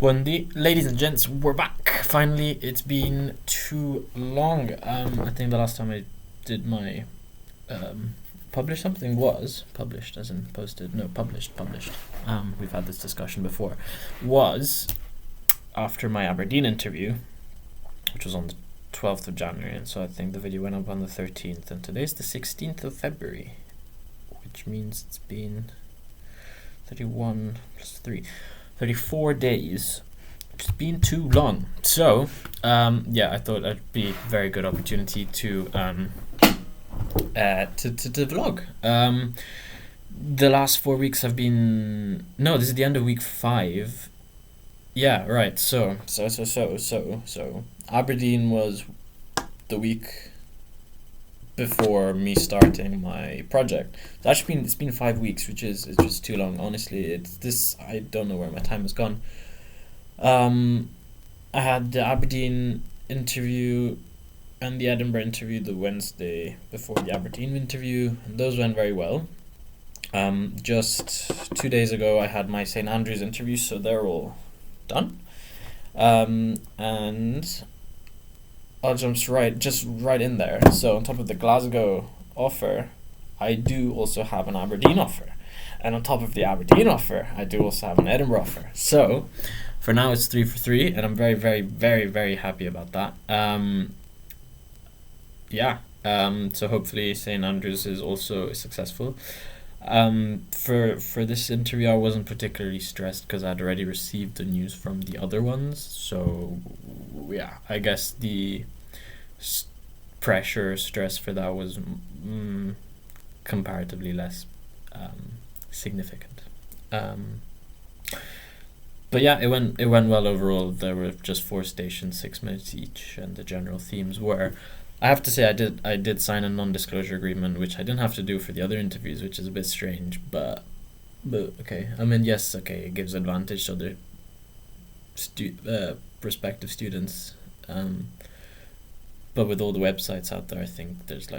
Wendy, ladies and gents, we're back. Finally, it's been too long. I think the last time I did my publish something was published, as in posted. No, published. We've had this discussion before. Was after my Aberdeen interview, which was on the 12th of January, and so I think the video went up on the 13th, and today's the 16th of February, which means it's been 31 plus 3. 34 days. It's been too long. So, I thought it'd be a very good opportunity to vlog. The last 4 weeks have been... No, this is the end of week 5. Yeah, right. So. Aberdeen was the week before me starting my project. It's been 5 weeks, which is just too long. Honestly, I don't know where my time has gone. I had the Aberdeen interview and the Edinburgh interview the Wednesday before the Aberdeen interview, and those went very well. Just 2 days ago I had my St Andrews interview, so they're all done. And I'll jump right in there. So on top of the Glasgow offer, I do also have an Aberdeen offer. And on top of the Aberdeen offer, I do also have an Edinburgh offer. So for now it's 3 for 3, and I'm very, very, very, very happy about that. So hopefully St Andrews is also successful. For this interview, I wasn't particularly stressed because I'd already received the news from the other ones. So yeah, I guess the stress for that was comparatively less significant. But yeah, it went well overall. There were just 4 stations, 6 minutes each, and the general themes were, I have to say, I did sign a non-disclosure agreement, which I didn't have to do for the other interviews, which is a bit strange, but okay. I mean, yes, okay, it gives advantage to other prospective students, but with all the websites out there, I think there's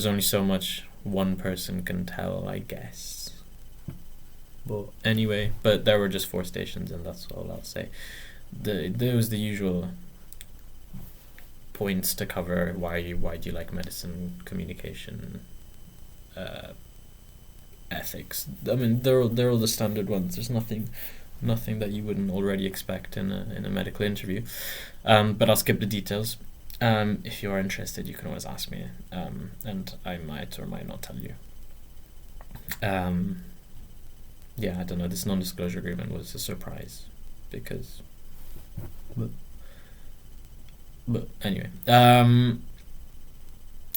only so much one person can tell, I guess. Well, anyway, but there were just 4 stations, and that's all I'll say. There was the usual points to cover. Why do you like medicine, communication, ethics. I mean, they're all the standard ones. There's nothing that you wouldn't already expect in a medical interview. But I'll skip the details. If you are interested, you can always ask me, and I might or might not tell you. I don't know. This non-disclosure agreement was a surprise because. But anyway,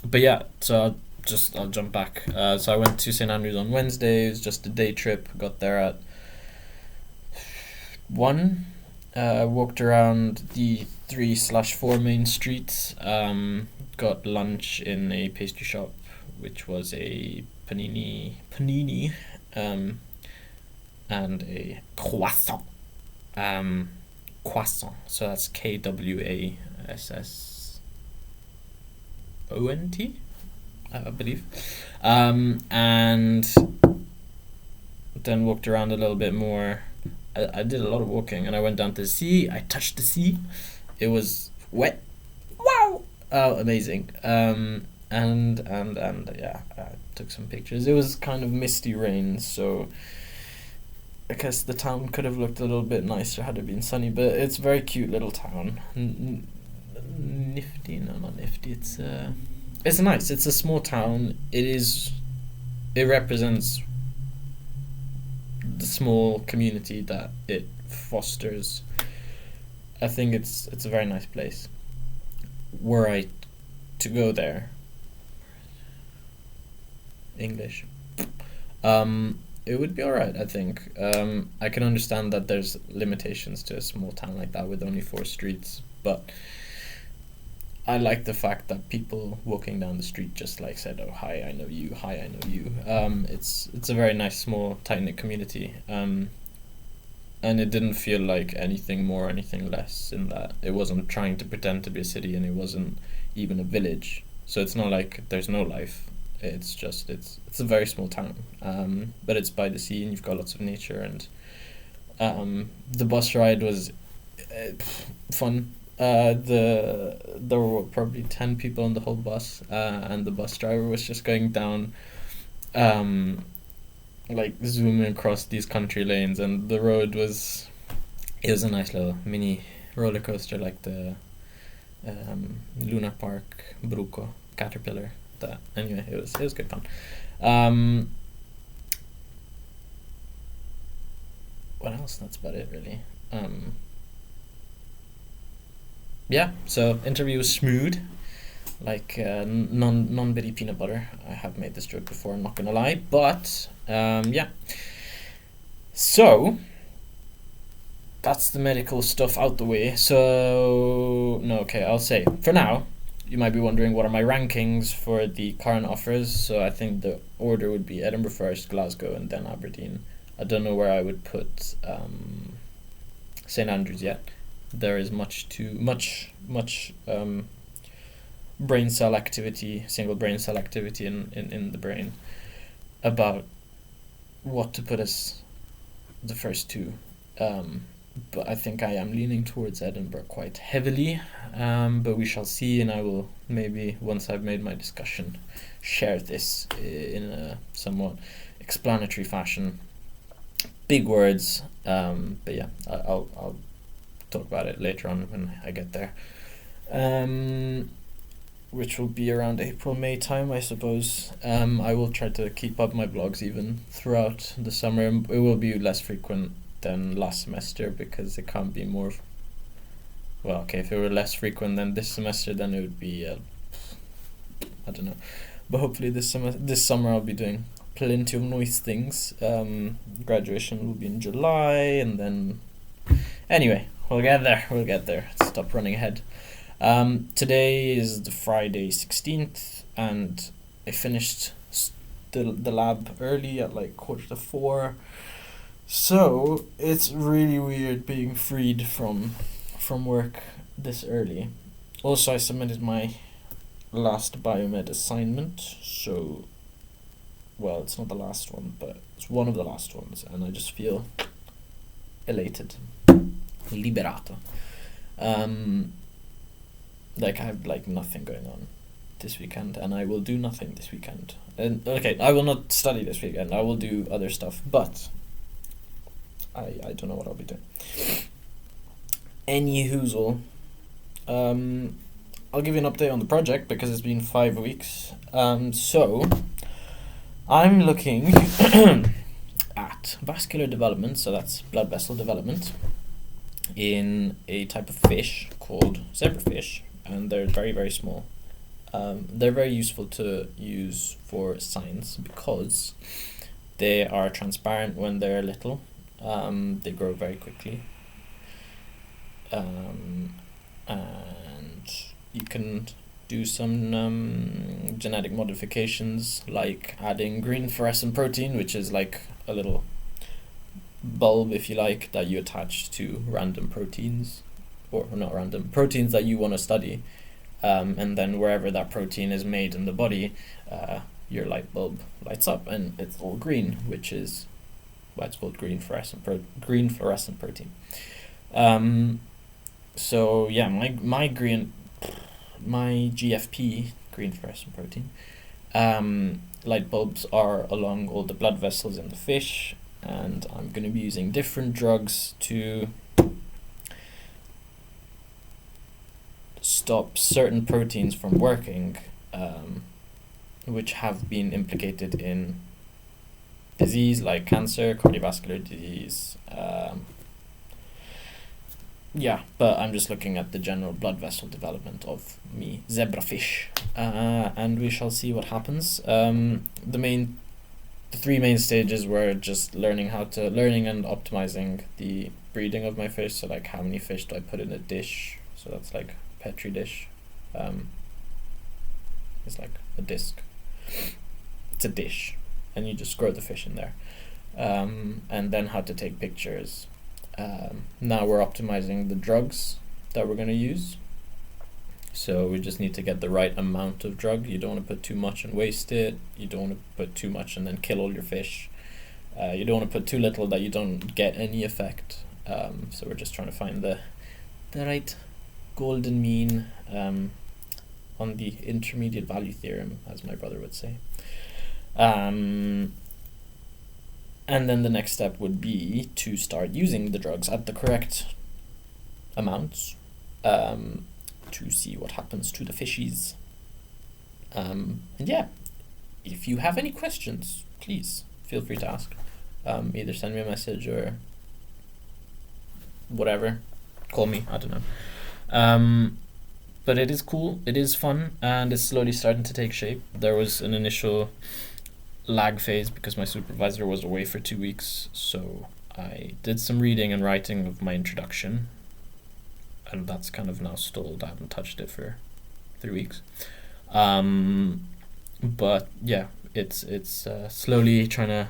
but yeah, so I'll jump back. So I went to St Andrews on Wednesday. It was just a day trip. Got there at 1. Walked around the 3/4 main streets. Got lunch in a pastry shop, which was a panini, and a croissant. Croissant. So that's KWASSONT, I believe. And then walked around a little bit more. I did a lot of walking, and I went down to the sea. I touched the sea. It was wet. Wow! Oh, amazing. I took some pictures. It was kind of misty rain, so I guess the town could have looked a little bit nicer had it been sunny, but it's a very cute little town. Nifty? No, not nifty. It's nice. It's a small town. It represents the small community that it fosters. I think it's a very nice place. Were I to go there, English, it would be alright, I think. I can understand that there's limitations to a small town like that with only 4 streets, but I like the fact that people walking down the street just said, "Oh, hi, I know you. Hi, I know you." It's a very nice, small, tight-knit community, and it didn't feel like anything more or anything less in that it wasn't trying to pretend to be a city, and it wasn't even a village. So it's not like there's no life. It's just it's a very small town, but it's by the sea, and you've got lots of nature, and The bus ride was fun. There were probably 10 people on the whole bus, and the bus driver was just going down, like zooming across these country lanes, and the road was, it was a nice little mini roller coaster, like the Luna Park Bruco Caterpillar. That anyway, it was good fun. What else? That's about it, really. Yeah, so interview was smooth, like non-bitty peanut butter. I have made this joke before, I'm not gonna lie, but yeah. So that's the medical stuff out the way. So no, okay, I'll say for now. You might be wondering what are my rankings for the current offers. So I think the order would be Edinburgh first, Glasgow, and then Aberdeen. I don't know where I would put St Andrews yet. There is much brain cell activity, single brain cell activity in the brain about what to put as the first two. But I think I am leaning towards Edinburgh quite heavily, but we shall see, and I will maybe, once I've made my discussion, share this in a somewhat explanatory fashion. Big words, but yeah, I'll talk about it later on when I get there, which will be around April-May time, I suppose. I will try to keep up my vlogs even throughout the summer. It will be less frequent than last semester because it can't be more. Well, okay, if it were less frequent than this semester, then it would be I don't know, but hopefully this summer I'll be doing plenty of nice things. Graduation will be in July, and then anyway, we'll get there. Stop running ahead. Today is the Friday 16th, and I finished the lab early at like 3:45. So it's really weird being freed from work this early. Also, I submitted my last biomed assignment, so, well, it's not the last one, but it's one of the last ones, and I just feel elated, liberato. Like I have like nothing going on this weekend, and I will do nothing this weekend. And okay, I will not study this weekend. I will do other stuff, but I don't know what I'll be doing. Any hoozle. I'll give you an update on the project because it's been 5 weeks. So I'm looking at vascular development, so that's blood vessel development, in a type of fish called zebrafish, and they're very, very small. They're very useful to use for science because they are transparent when they're little. They grow very quickly, and you can do some genetic modifications, like adding green fluorescent protein, which is like a little bulb, if you like, that you attach to random proteins, or not random proteins that you want to study, and then wherever that protein is made in the body, your light bulb lights up and it's all green, which is why it's called green fluorescent protein. So yeah, my GFP, green fluorescent protein, light bulbs are along all the blood vessels in the fish, and I'm going to be using different drugs to stop certain proteins from working, which have been implicated in disease like cancer, cardiovascular disease. Yeah, but I'm just looking at the general blood vessel development of me zebrafish, and we shall see what happens. The 3 main stages were just learning and optimizing the breeding of my fish. So like, how many fish do I put in a dish? So that's like Petri dish. It's like a disc. It's a dish, and you just grow the fish in there. And then how to take pictures. Now we're optimizing the drugs that we're going to use. So we just need to get the right amount of drug. You don't want to put too much and waste it. You don't want to put too much and then kill all your fish. You don't want to put too little that you don't get any effect. So we're just trying to find the right golden mean on the intermediate value theorem, as my brother would say. And then the next step would be to start using the drugs at the correct amounts to see what happens to the fishies. And yeah, if you have any questions, please feel free to ask. Either send me a message or whatever, call me, I don't know. But it is cool, it is fun, and it's slowly starting to take shape. There was an initial lag phase because my supervisor was away for 2 weeks, so I did some reading and writing of my introduction, and that's kind of now stalled. I haven't touched it for 3 weeks. But yeah, it's slowly trying to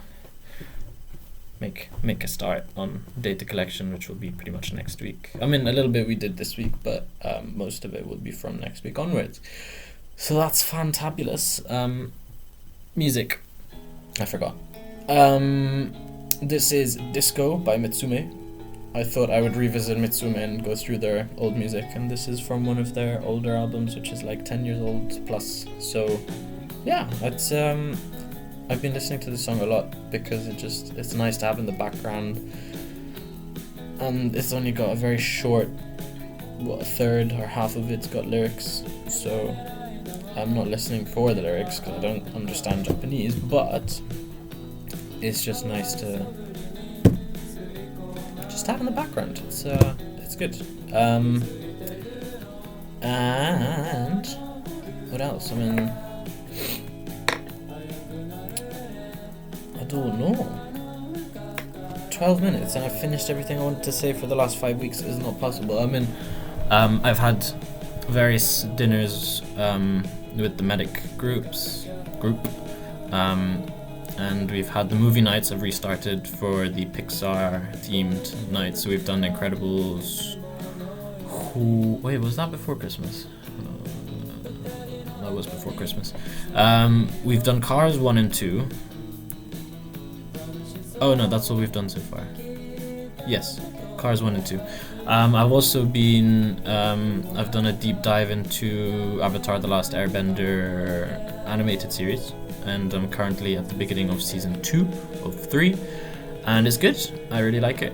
make a start on data collection, which will be pretty much next week. I mean, a little bit we did this week, but most of it will be from next week onwards. So that's fantabulous. Music, I forgot. This is Disco by Mitsume. I thought I would revisit Mitsume and go through their old music, and this is from one of their older albums, which is like 10 years old plus. So yeah, it's I've been listening to this song a lot because it's nice to have in the background, and it's only got a very short, a third or half of it's got lyrics, so I'm not listening for the lyrics because I don't understand Japanese, but it's just nice to just have in the background. It's good. And what else? I mean, I don't know. 12 minutes and I've finished everything I wanted to say for the last 5 weeks. Is not possible. I mean, I've had various dinners with the medic group, and we've had the movie nights have restarted for the Pixar themed nights. So we've done Incredibles. Wait, was that before Christmas? That was before Christmas. We've done Cars 1 and 2. Oh no, that's what we've done so far. Yes, Cars 1 and 2. I've also been, I've done a deep dive into Avatar: The Last Airbender animated series, and I'm currently at the beginning of season 2 of 3, and it's good. I really like it.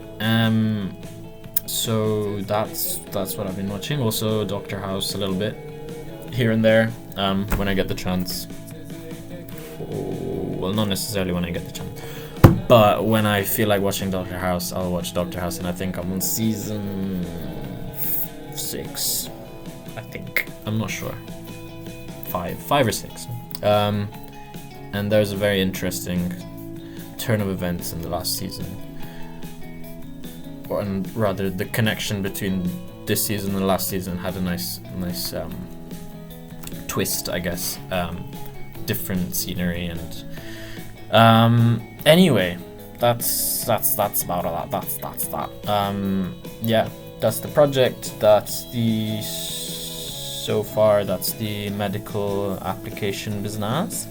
So that's what I've been watching. Also Doctor House a little bit here and there when I get the chance. Well, not necessarily when I get the chance, but when I feel like watching Doctor House, I'll watch Doctor House, and I think I'm on season 6. I think, I'm not sure. 5 or 6. And there's a very interesting turn of events in the last season, and rather the connection between this season and the last season had a nice twist, I guess. Different scenery and anyway, that's about all that. That's that. Yeah, that's the project. That's the medical application business.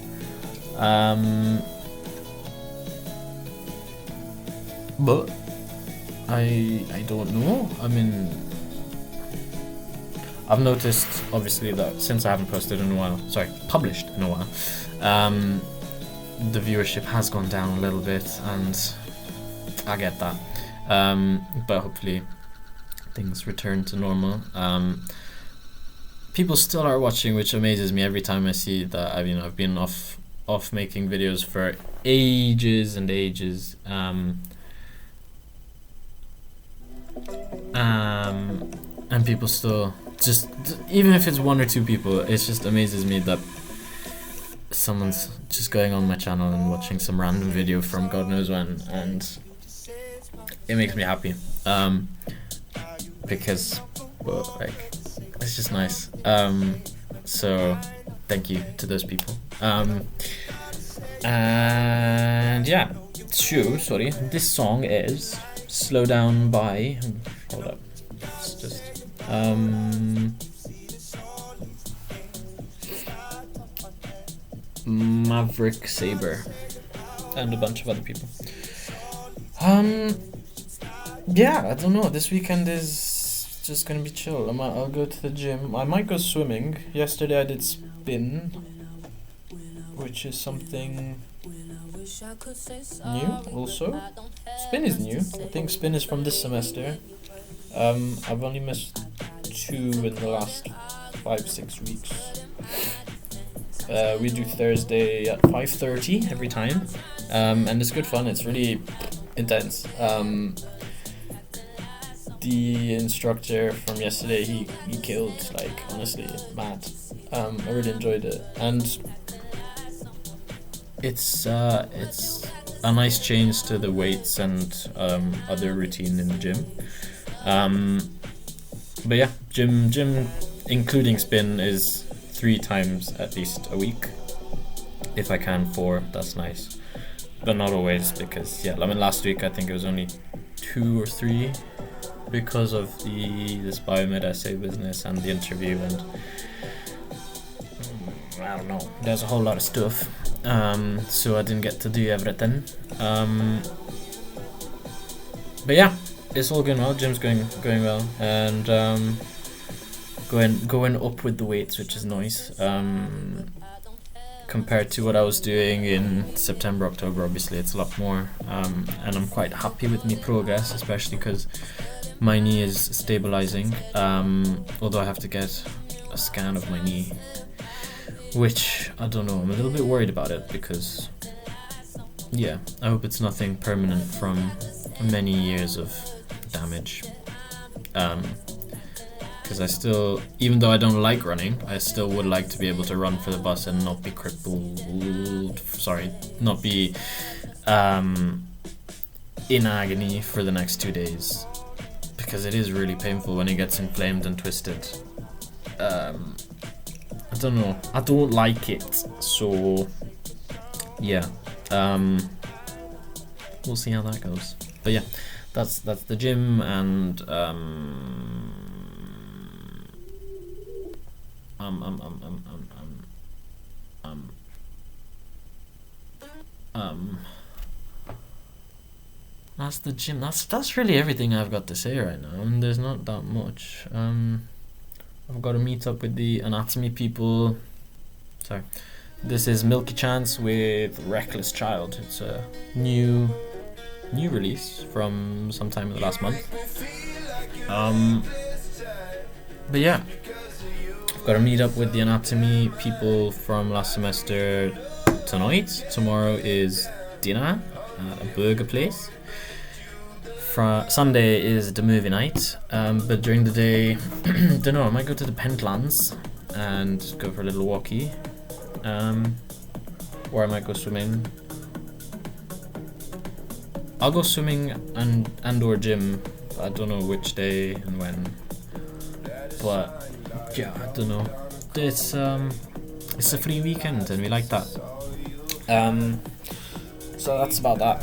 But I don't know. I mean, I've noticed obviously that since I haven't published in a while, the viewership has gone down a little bit, and I get that. But hopefully things return to normal. People still are watching, which amazes me every time I see that. I've been off making videos for ages and ages. And people still just, even if it's 1 or 2 people, it just amazes me that someone's just going on my channel and watching some random video from God knows when, and it makes me happy, because, well, like, it's just nice. So thank you to those people. And yeah, sorry, this song is Slow Down by, hold up, it's just Maverick Saber and a bunch of other people. Yeah, I don't know. This weekend is just gonna be chill. I'll go to the gym. I might go swimming. Yesterday I did spin, which is something new also. Spin is new. I think spin is from this semester. I've only missed 2 in the last 5-6 weeks. We do Thursday at 5:30 every time, and it's good fun. It's really intense. The instructor from yesterday, he killed, like, honestly, mad. I really enjoyed it, and it's a nice change to the weights and other routine in the gym. But yeah, gym including spin is 3 times at least a week. If I can 4, that's nice, but not always, because yeah, I mean last week I think it was only 2 or 3 because of this biomed essay business and the interview, and I don't know, there's a whole lot of stuff, so I didn't get to do everything. But yeah, it's all going well. Gym's going well, and going up with the weights, which is nice. Compared to what I was doing in September, October, obviously it's a lot more, and I'm quite happy with my progress, especially because my knee is stabilizing, although I have to get a scan of my knee, which I don't know, I'm a little bit worried about it, because yeah, I hope it's nothing permanent from many years of damage, because I still, even though I don't like running, I still would like to be able to run for the bus and not be not be in agony for the next 2 days, because it is really painful when it gets inflamed and twisted. I don't know, I don't like it, so yeah, we'll see how that goes. But yeah, that's the gym, and that's the gym. That's really everything I've got to say right now, and there's not that much. I've got to meet up with the anatomy people. Sorry, this is Milky Chance with Reckless Child. It's a new release from sometime in the last month. But yeah, I've got to meet up with the anatomy people from last semester tonight. Tomorrow is dinner at a burger place. Sunday is the movie night, but during the day, don't know, I might go to the Pentlands and go for a little walkie, or I might go swimming. I'll go swimming and or gym. I don't know which day and when, but yeah, I don't know. It's a free weekend and we like that. So that's about that.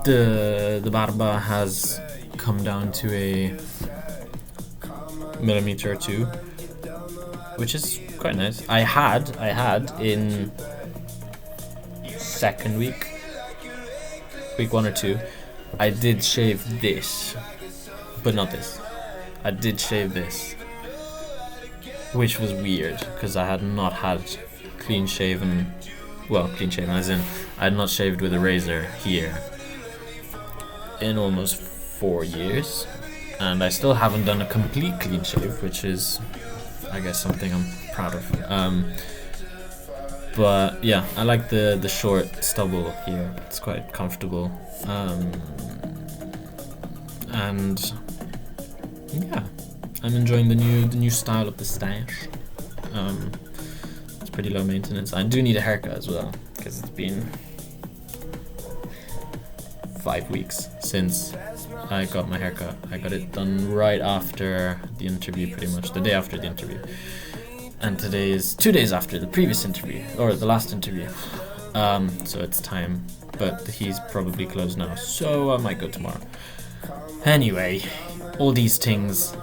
The barba has come down to a millimeter or 2, which is quite nice. I had in second week 1 or 2, I did shave this, but not this. I did shave this, which was weird because I had not had clean shaven as in I had not shaved with a razor here in almost 4 years, and I still haven't done a complete clean shave, which is, I guess, something I'm proud of. But yeah, I like the short stubble here. It's quite comfortable, and yeah, I'm enjoying the new style of the stash. It's pretty low maintenance. I do need a haircut as well because it's been 5 weeks since I got my haircut. I got it done right after the interview, pretty much the day after the interview, and today is 2 days after the previous interview, or the last interview. So it's time, but he's probably closed now, so I might go tomorrow. Anyway, all these things,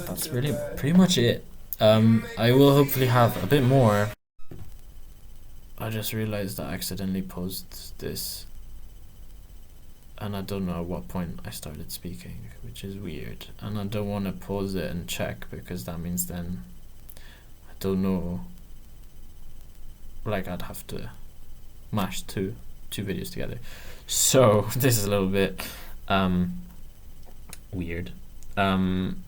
that's really pretty much it. I will hopefully have a bit more I just realized I accidentally paused this, and I don't know at what point I started speaking, which is weird. And I don't want to pause it and check, because that means then I don't know. Like, I'd have to mash two videos together. So this is a little bit weird. I'm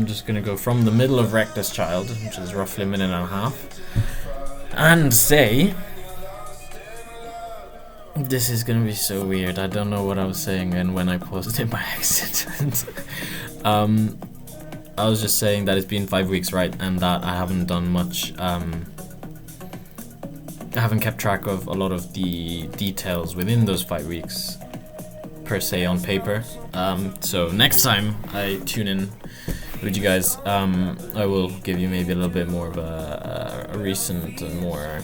just gonna go from the middle of Reckless Child, which is roughly a minute and a half, and say, this is gonna be so weird. I don't know what I was saying and when I paused it by accident. I was just saying that it's been 5 weeks, right, and that I haven't done much. I haven't kept track of a lot of the details within those 5 weeks per se on paper. So next time I tune in with you guys, I will give you maybe a little bit more of a recent and more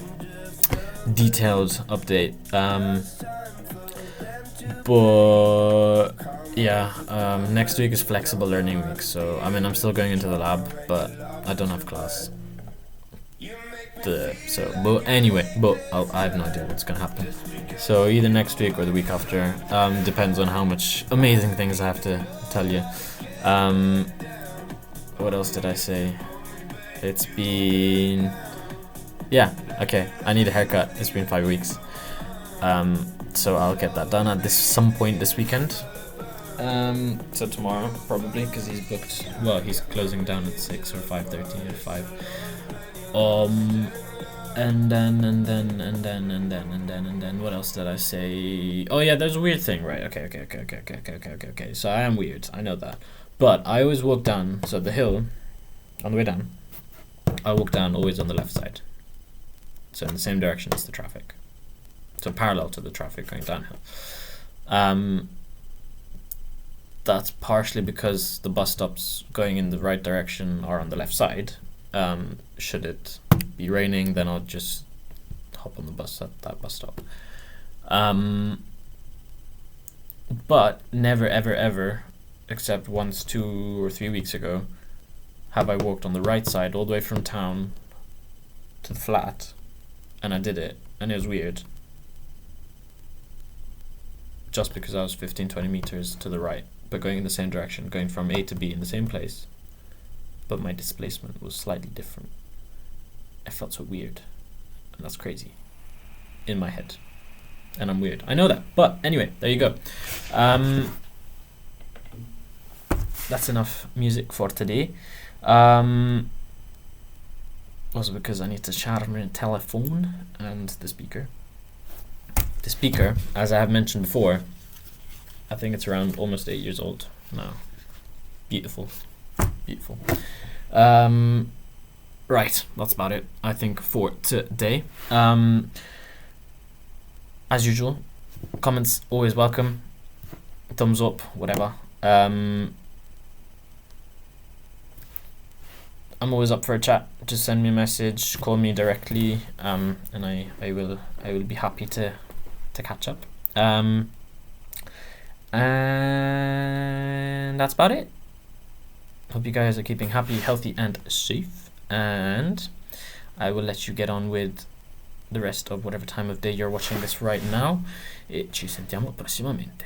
detailed update. But yeah, next week is flexible learning week, so I mean, I'm still going into the lab, but I don't have class. But anyway, I have no idea what's gonna happen. So either next week or the week after, depends on how much amazing things I have to tell you. What else did I say? It's been, yeah, okay, I need a haircut. It's been 5 weeks. So I'll get that done at some point this weekend. So tomorrow probably, because he's booked. Well, he's closing down at 6 or 5:30 or 5. And then what else did I say? Oh yeah, there's a weird thing, right? Okay. So I am weird, I know that. But I always walk down, so the hill, on the way down, I walk down always on the left side. So in the same direction as the traffic. So parallel to the traffic going downhill. That's partially because the bus stops going in the right direction are on the left side. Should it be raining, then I'll just hop on the bus at that bus stop. But never ever, except once 2 or 3 weeks ago, have I walked on the right side all the way from town to the flat, and I did it, and it was weird. Just because I was 15-20 meters to the right, but going in the same direction, going from A to B in the same place, but my displacement was slightly different. I felt so weird, and that's crazy in my head, and I'm weird, I know that, but anyway, there you go. That's enough music for today. Also because I need to charge my telephone and the speaker. The speaker, as I have mentioned before, I think it's around almost 8 years old now. Beautiful. Right, that's about it, I think, for today. As usual, comments always welcome. Thumbs up, whatever. I'm always up for a chat. Just send me a message, call me directly, and I will be happy to catch up. And that's about it. Hope you guys are keeping happy, healthy, and safe. And I will let you get on with the rest of whatever time of day you're watching this right now. E ci sentiamo prossimamente.